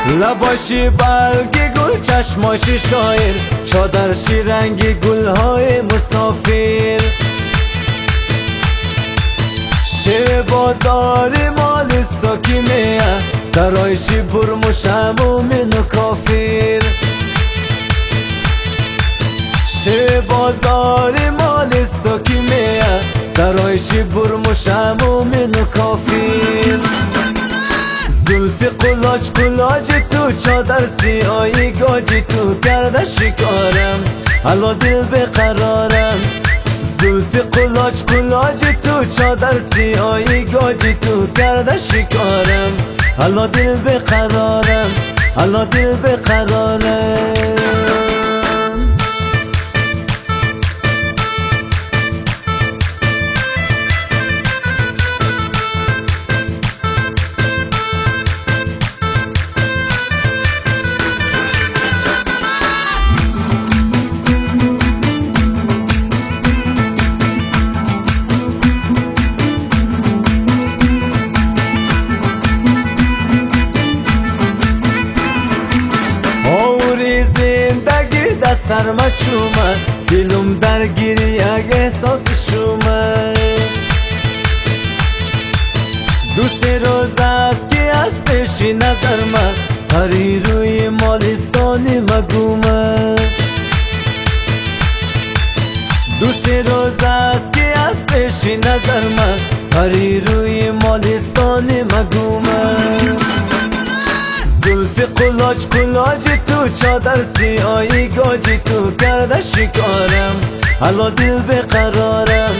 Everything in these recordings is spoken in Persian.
لباشی برگ گل چشماشی شاعر چادرشی رنگ گلهای مسافر شعر بازاری مالستا کی میه درایشی برموش همومین و کافر شعر بازاری مالستا کی میه درایشی برموش همومین و کافر زلفی قلاج قلاج تو چادر سیاهی گاجی تو کرده شکارم حالا دل بقرارم زلفی قلاج قلاج تو چادر سیاهی گاجی تو کرده شکارم حالا دل بقرارم حالا دل بقرارم سرما چومه دلم درگیری یک احساس شومه دوست روز است که از پیش نظر من پری روی مالستانی مگومه دوست روز است که از پیش نظر من پری روی مالستانی مگومه زلفی قلاج قلاج تو چادر سیاهی گاجی تو کرده شکارم حالا دل بقرارم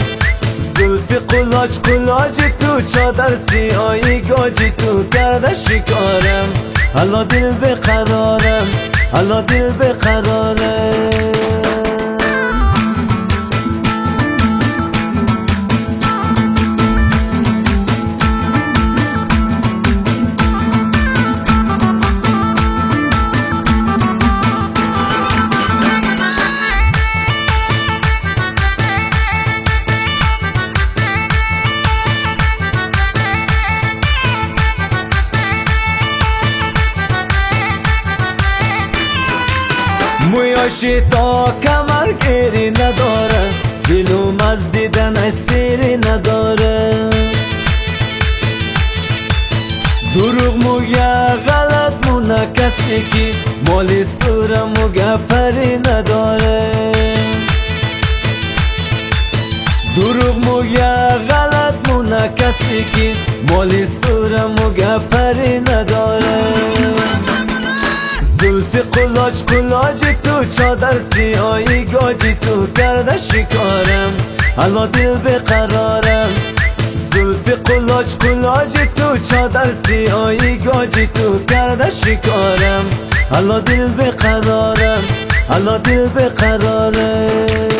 زلفی قلاج قلاج تو چادر سیاهی گاجی تو کرده شکارم حالا دل بقرارم حالا دل بقرارم مویاشی تا کمر گیری نداره دلوم از دیدن سیری نداره دروغ موگه غلط مونه کسی که مالستوره موگه پری نداره دروغ موگه غلط مونه کسی که مالستوره موگه پری نداره زلفی قلاج قلاج تو چادر سیاهی گاجی تو کرده شکارم حالا دل بقرارم زلفی قلاج قلاج تو چادر سیاهی گاجی تو کرده شکارم حالا دل بقرارم حالا دل بقرارم